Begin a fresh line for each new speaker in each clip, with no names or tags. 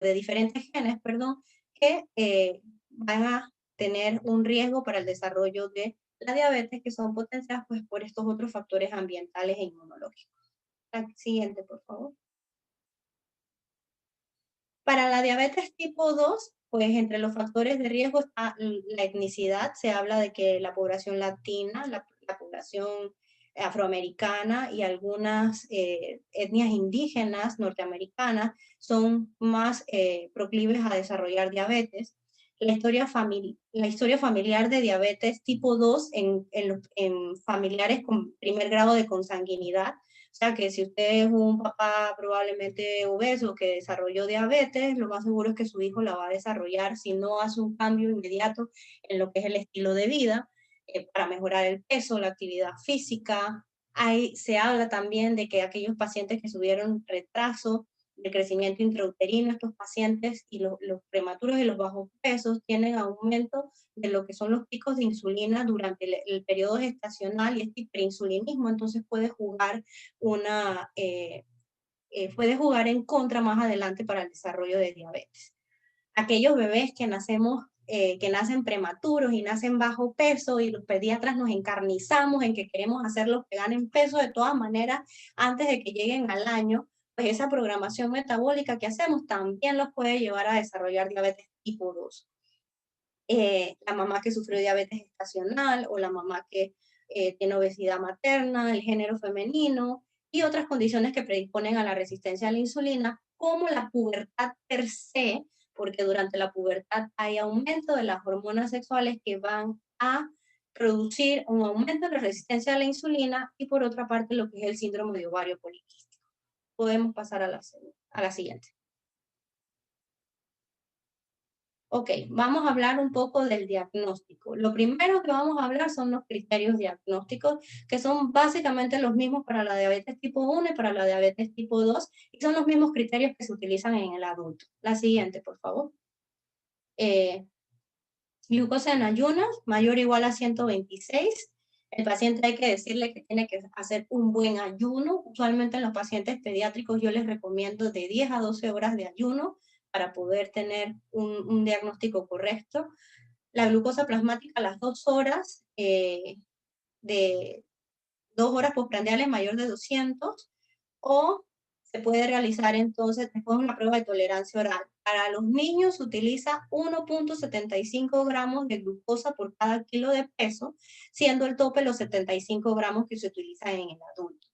de diferentes genes, perdón, que van a tener un riesgo para el desarrollo de la diabetes, que son potenciadas pues, por estos otros factores ambientales e inmunológicos. La siguiente, por favor. Para la diabetes tipo 2, pues entre los factores de riesgo está la etnicidad. Se habla de que la población latina, la población afroamericana y algunas etnias indígenas norteamericanas son más proclives a desarrollar diabetes. La historia familiar de diabetes tipo 2 en familiares con primer grado de consanguinidad, o sea que si usted es un papá probablemente obeso que desarrolló diabetes, lo más seguro es que su hijo la va a desarrollar si no hace un cambio inmediato en lo que es el estilo de vida para mejorar el peso, la actividad física. Se habla también de que aquellos pacientes que tuvieron retraso de crecimiento intrauterino, estos pacientes y los prematuros y los bajos pesos tienen aumento de lo que son los picos de insulina durante el periodo gestacional y este hiperinsulinismo, entonces puede jugar en contra más adelante para el desarrollo de diabetes. Aquellos bebés que nacen prematuros y nacen bajo peso y los pediatras nos encarnizamos en que queremos hacerlos que ganen peso de todas maneras antes de que lleguen al año, pues esa programación metabólica que hacemos también los puede llevar a desarrollar diabetes tipo 2. La mamá que sufrió diabetes gestacional o la mamá que tiene obesidad materna, el género femenino y otras condiciones que predisponen a la resistencia a la insulina, como la pubertad per se, porque durante la pubertad hay aumento de las hormonas sexuales que van a producir un aumento de la resistencia a la insulina y por otra parte lo que es el síndrome de ovario poliquístico. Podemos pasar a la siguiente. Ok, vamos a hablar un poco del diagnóstico. Lo primero que vamos a hablar son los criterios diagnósticos, que son básicamente los mismos para la diabetes tipo 1 y para la diabetes tipo 2, y son los mismos criterios que se utilizan en el adulto. La siguiente, por favor. Glucosa en ayunas, mayor o igual a 126. El paciente hay que decirle que tiene que hacer un buen ayuno. Usualmente en los pacientes pediátricos yo les recomiendo de 10 a 12 horas de ayuno para poder tener un diagnóstico correcto. La glucosa plasmática a las 2 horas, de 2 horas postprandiales mayor de 200, o se puede realizar entonces después una prueba de tolerancia oral. Para los niños se utiliza 1.75 gramos de glucosa por cada kilo de peso, siendo el tope los 75 gramos que se utilizan en el adulto.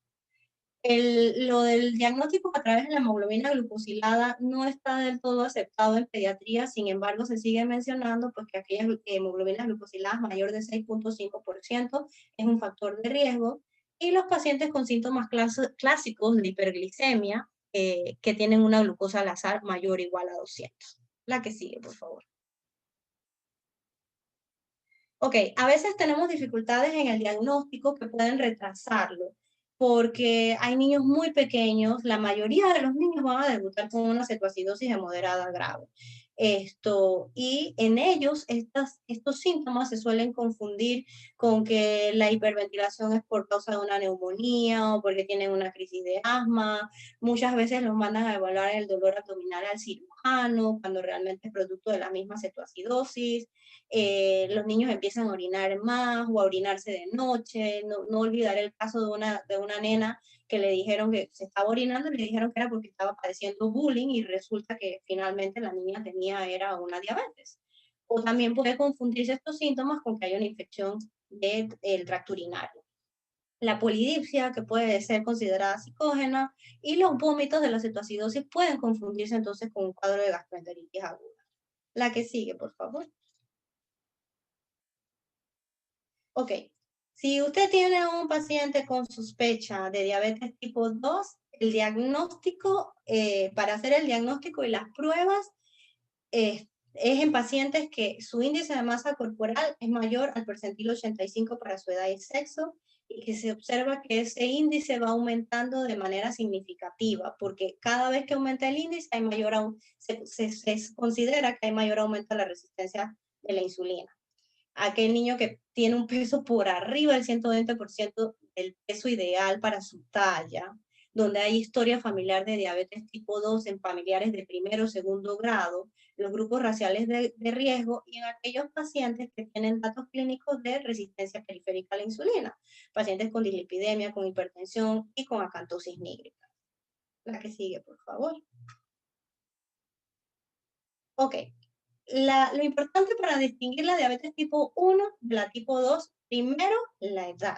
Lo del diagnóstico a través de la hemoglobina glucosilada no está del todo aceptado en pediatría, sin embargo se sigue mencionando pues, que aquellas hemoglobinas glucosiladas mayor de 6.5% es un factor de riesgo, y los pacientes con síntomas clásicos de hiperglicemia que tienen una glucosa al azar mayor o igual a 200. La que sigue, por favor. Ok, a veces tenemos dificultades en el diagnóstico que pueden retrasarlo, porque hay niños muy pequeños, la mayoría de los niños van a debutar con una cetoacidosis de moderada a grave. Y en ellos estos síntomas se suelen confundir con que la hiperventilación es por causa de una neumonía o porque tienen una crisis de asma. Muchas veces los mandan a evaluar el dolor abdominal al cirujano, cuando realmente es producto de la misma cetoacidosis. Los niños empiezan a orinar más o a orinarse de noche. No olvidar el caso de una nena que le dijeron que se estaba orinando y le dijeron que era porque estaba padeciendo bullying y resulta que finalmente la niña era una diabetes. O también puede confundirse estos síntomas con que hay una infección del tracto urinario. La polidipsia, que puede ser considerada psicógena, y los vómitos de la cetoacidosis pueden confundirse entonces con un cuadro de gastroenteritis aguda. La que sigue, por favor. Ok, si usted tiene un paciente con sospecha de diabetes tipo 2, el diagnóstico, para hacer el diagnóstico y las pruebas, es en pacientes que su índice de masa corporal es mayor al percentil 85 para su edad y sexo, y que se observa que ese índice va aumentando de manera significativa, porque cada vez que aumenta el índice se considera que hay mayor aumento de la resistencia de la insulina. Aquel niño que tiene un peso por arriba del 120% del peso ideal para su talla, donde hay historia familiar de diabetes tipo 2 en familiares de primero o segundo grado, los grupos raciales de riesgo y en aquellos pacientes que tienen datos clínicos de resistencia periférica a la insulina, pacientes con dislipidemia, con hipertensión y con acantosis nígrica. La que sigue, por favor. Ok, lo importante para distinguir la diabetes tipo 1 de la tipo 2, primero, la edad.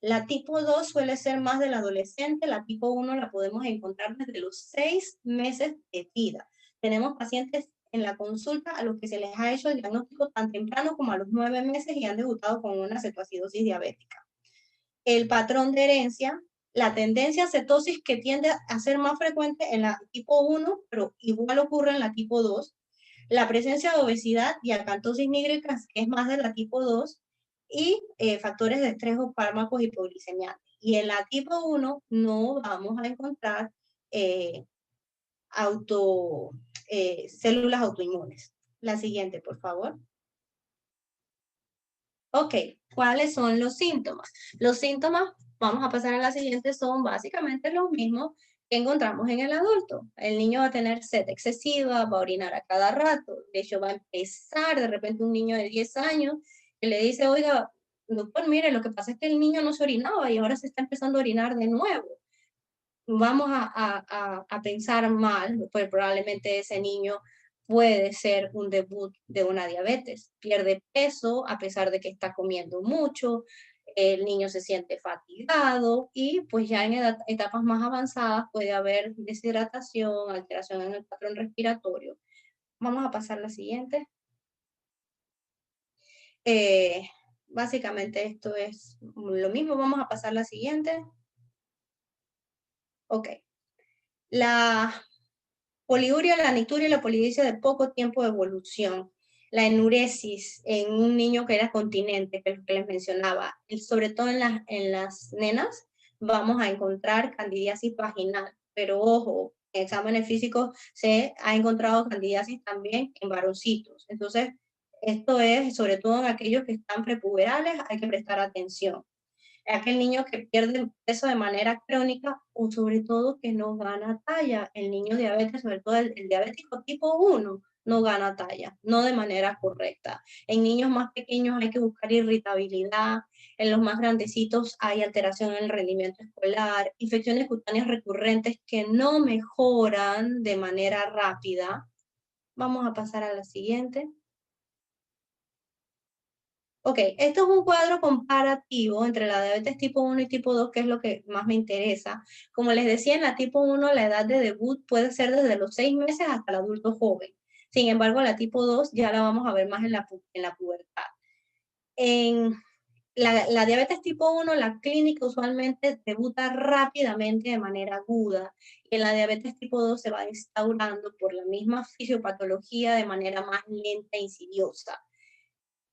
La tipo 2 suele ser más del adolescente, la tipo 1 la podemos encontrar desde los 6 meses de vida. Tenemos pacientes en la consulta a los que se les ha hecho el diagnóstico tan temprano como a los 9 meses y han debutado con una cetoacidosis diabética. El patrón de herencia, la tendencia a cetosis que tiende a ser más frecuente en la tipo 1, pero igual ocurre en la tipo 2, la presencia de obesidad y acantosis nígrica, que es más de la tipo 2, y factores de estrés o fármacos hipoglicemiantes. Y en la tipo 1 no vamos a encontrar eh, células autoinmunes. La siguiente, por favor. Ok, ¿cuáles son los síntomas? Los síntomas, vamos a pasar a la siguiente, son básicamente los mismos que encontramos en el adulto. El niño va a tener sed excesiva, va a orinar a cada rato, de hecho va a empezar de repente un niño de 10 años que le dice, oiga, doctor, mire, lo que pasa es que el niño no se orinaba y ahora se está empezando a orinar de nuevo. Vamos a pensar mal, pues probablemente ese niño puede ser un debut de una diabetes. Pierde peso a pesar de que está comiendo mucho, el niño se siente fatigado y pues ya en etapas más avanzadas puede haber deshidratación, alteración en el patrón respiratorio. Vamos a pasar a la siguiente. Básicamente esto es lo mismo. Vamos a pasar a la siguiente. Ok. La poliuria, la nicturia y la polidipsia de poco tiempo de evolución. La enuresis en un niño que era continente, que es lo que les mencionaba. Sobre todo en las nenas vamos a encontrar candidiasis vaginal, pero ojo, en exámenes físicos se ha encontrado candidiasis también en varoncitos. Entonces, esto es sobre todo en aquellos que están prepuberales, hay que prestar atención. Aquel niño que pierde peso de manera crónica o sobre todo que no gana talla. El niño diabetes, sobre todo el diabético tipo 1, no gana talla, no de manera correcta. En niños más pequeños hay que buscar irritabilidad, en los más grandecitos hay alteración en el rendimiento escolar, infecciones cutáneas recurrentes que no mejoran de manera rápida. Vamos a pasar a la siguiente. Ok, esto es un cuadro comparativo entre la diabetes tipo 1 y tipo 2, que es lo que más me interesa. Como les decía, en la tipo 1 la edad de debut puede ser desde los 6 meses hasta el adulto joven. Sin embargo, la tipo 2 ya la vamos a ver más en la pubertad. En la diabetes tipo 1, la clínica usualmente debuta rápidamente de manera aguda. Y en la diabetes tipo 2 se va instaurando por la misma fisiopatología de manera más lenta e insidiosa.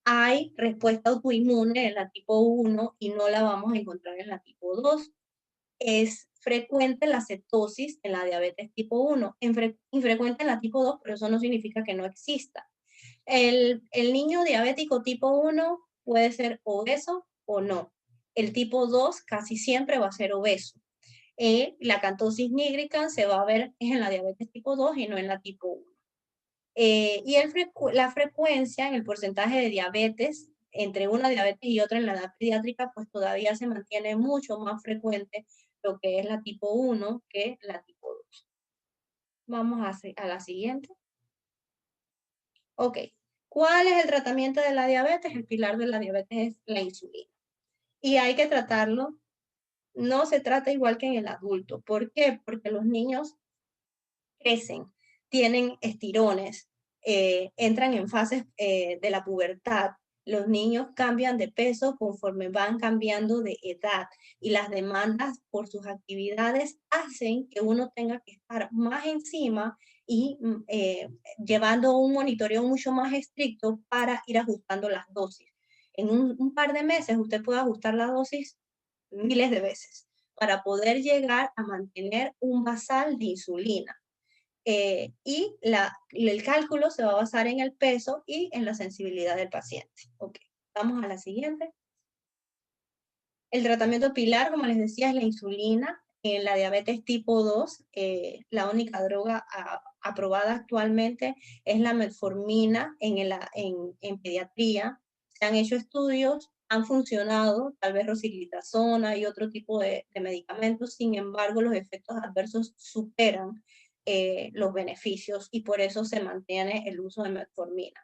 Hay respuesta autoinmune en la tipo 1 y no la vamos a encontrar en la tipo 2. Es frecuente la cetosis en la diabetes tipo 1, infrecuente en la tipo 2, pero eso no significa que no exista. El niño diabético tipo 1 puede ser obeso o no. El tipo 2 casi siempre va a ser obeso. La acantosis nígrica se va a ver en la diabetes tipo 2 y no en la tipo 1. Y la frecuencia en el porcentaje de diabetes entre una diabetes y otra en la edad pediátrica, pues todavía se mantiene mucho más frecuente lo que es la tipo 1 que la tipo 2. Vamos a la siguiente. Ok. ¿Cuál es el tratamiento de la diabetes? El pilar de la diabetes es la insulina. Y hay que tratarlo. No se trata igual que en el adulto. ¿Por qué? Porque los niños crecen, tienen estirones, entran en fases de la pubertad. Los niños cambian de peso conforme van cambiando de edad y las demandas por sus actividades hacen que uno tenga que estar más encima y llevando un monitoreo mucho más estricto para ir ajustando las dosis. En un par de meses usted puede ajustar la dosis miles de veces para poder llegar a mantener un basal de insulina. Y el cálculo se va a basar en el peso y en la sensibilidad del paciente. Ok, vamos a la siguiente. El tratamiento pilar, como les decía, es la insulina. en la diabetes tipo 2, la única droga aprobada actualmente es la metformina en pediatría. Se han hecho estudios, han funcionado, tal vez rosiglitazona y otro tipo de medicamentos, sin embargo, los efectos adversos superan los beneficios y por eso se mantiene el uso de metformina.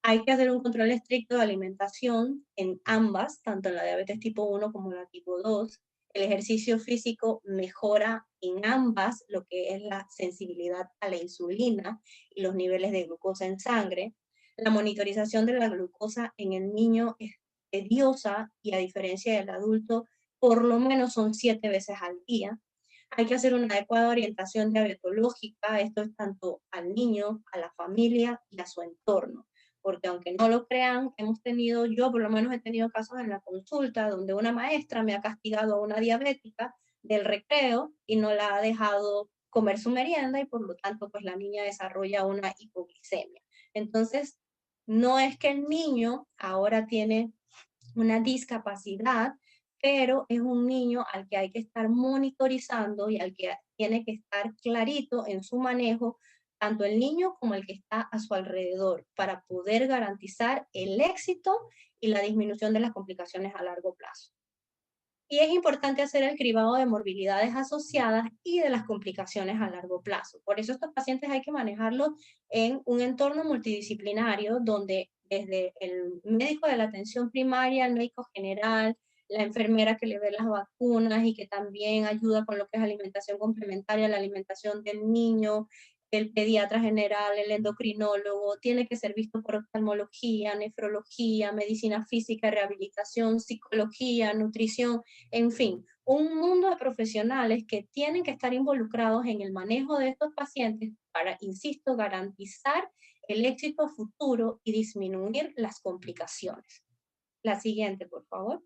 Hay que hacer un control estricto de alimentación en ambas, tanto en la diabetes tipo 1 como en la tipo 2. El ejercicio físico mejora en ambas lo que es la sensibilidad a la insulina y los niveles de glucosa en sangre. La monitorización de la glucosa en el niño es tediosa y a diferencia del adulto, por lo menos son 7 veces al día. Hay que hacer una adecuada orientación diabetológica, esto es tanto al niño, a la familia y a su entorno, porque aunque no lo crean, yo por lo menos he tenido casos en la consulta donde una maestra me ha castigado a una diabética del recreo y no la ha dejado comer su merienda y por lo tanto pues la niña desarrolla una hipoglicemia. Entonces, no es que el niño ahora tiene una discapacidad, pero es un niño al que hay que estar monitorizando y al que tiene que estar clarito en su manejo, tanto el niño como el que está a su alrededor, para poder garantizar el éxito y la disminución de las complicaciones a largo plazo. Y es importante hacer el cribado de morbilidades asociadas y de las complicaciones a largo plazo. Por eso estos pacientes hay que manejarlos en un entorno multidisciplinario donde desde el médico de la atención primaria, el médico general, la enfermera que le ve las vacunas y que también ayuda con lo que es alimentación complementaria, la alimentación del niño, el pediatra general, el endocrinólogo, tiene que ser visto por oftalmología, nefrología, medicina física, rehabilitación, psicología, nutrición, en fin, un mundo de profesionales que tienen que estar involucrados en el manejo de estos pacientes para, insisto, garantizar el éxito futuro y disminuir las complicaciones. La siguiente, por favor.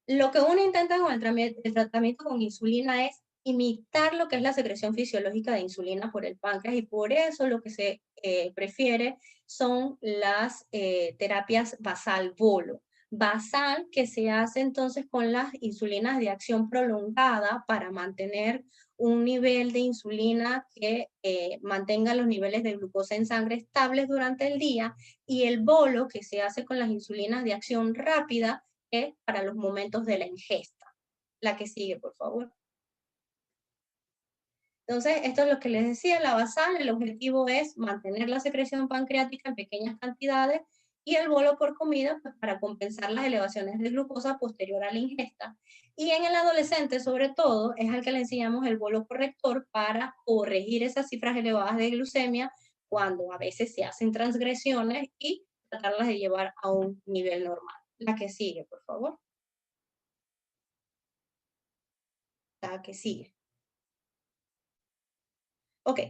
Lo que uno intenta con el tratamiento con insulina es imitar lo que es la secreción fisiológica de insulina por el páncreas y por eso lo que se prefiere son las terapias basal-bolo. Basal que se hace entonces con las insulinas de acción prolongada para mantener un nivel de insulina que mantenga los niveles de glucosa en sangre estables durante el día y el bolo que se hace con las insulinas de acción rápida para los momentos de la ingesta. La que sigue, por favor. Entonces, esto es lo que les decía, la basal, el objetivo es mantener la secreción pancreática en pequeñas cantidades y el bolo por comida pues, para compensar las elevaciones de glucosa posterior a la ingesta. Y en el adolescente, sobre todo, es al que le enseñamos el bolo corrector para corregir esas cifras elevadas de glucemia cuando a veces se hacen transgresiones y tratarlas de llevar a un nivel normal. La que sigue, por favor. La que sigue. Ok,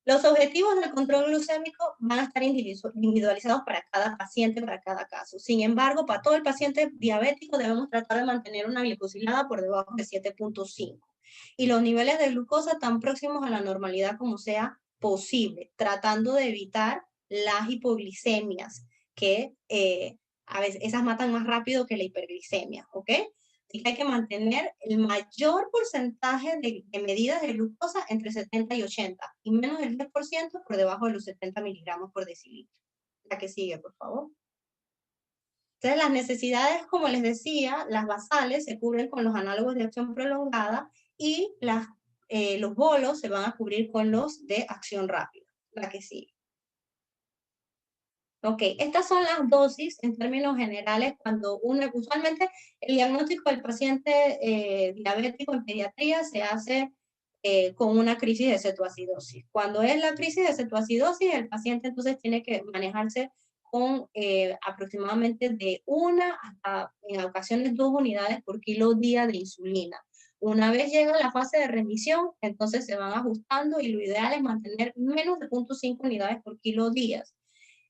los objetivos del control glucémico van a estar individualizados para cada paciente, para cada caso. Sin embargo, para todo el paciente diabético debemos tratar de mantener una glicosilada por debajo de 7.5 y los niveles de glucosa tan próximos a la normalidad como sea posible, tratando de evitar las hipoglicemias, que a veces esas matan más rápido que la hiperglicemia, ¿ok? Así que hay que mantener el mayor porcentaje de medidas de glucosa entre 70 y 80 y menos del 10% por debajo de los 70 miligramos por decilitro. La que sigue, por favor. Entonces, las necesidades, como les decía, las basales se cubren con los análogos de acción prolongada y los bolos se van a cubrir con los de acción rápida. La que sigue. Ok, estas son las dosis en términos generales cuando usualmente el diagnóstico del paciente diabético en pediatría se hace con una crisis de cetoacidosis. Cuando es la crisis de cetoacidosis, el paciente entonces tiene que manejarse con aproximadamente de una hasta en ocasiones 2 unidades por kilo día de insulina. Una vez llega la fase de remisión, entonces se van ajustando y lo ideal es mantener menos de 0.5 unidades por kilo días.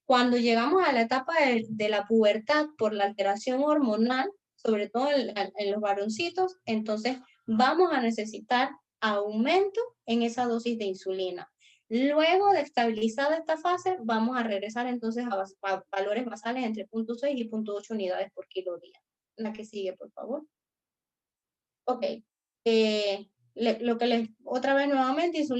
Cuando llegamos a la etapa de la pubertad por la alteración hormonal, sobre todo en los varoncitos, entonces vamos a necesitar aumento en esa dosis de insulina. Luego de estabilizada esta fase, vamos a regresar entonces a valores basales entre 0.6 y 0.8 unidades por kilo día. La que sigue, por favor. Ok, lo que les, otra vez nuevamente,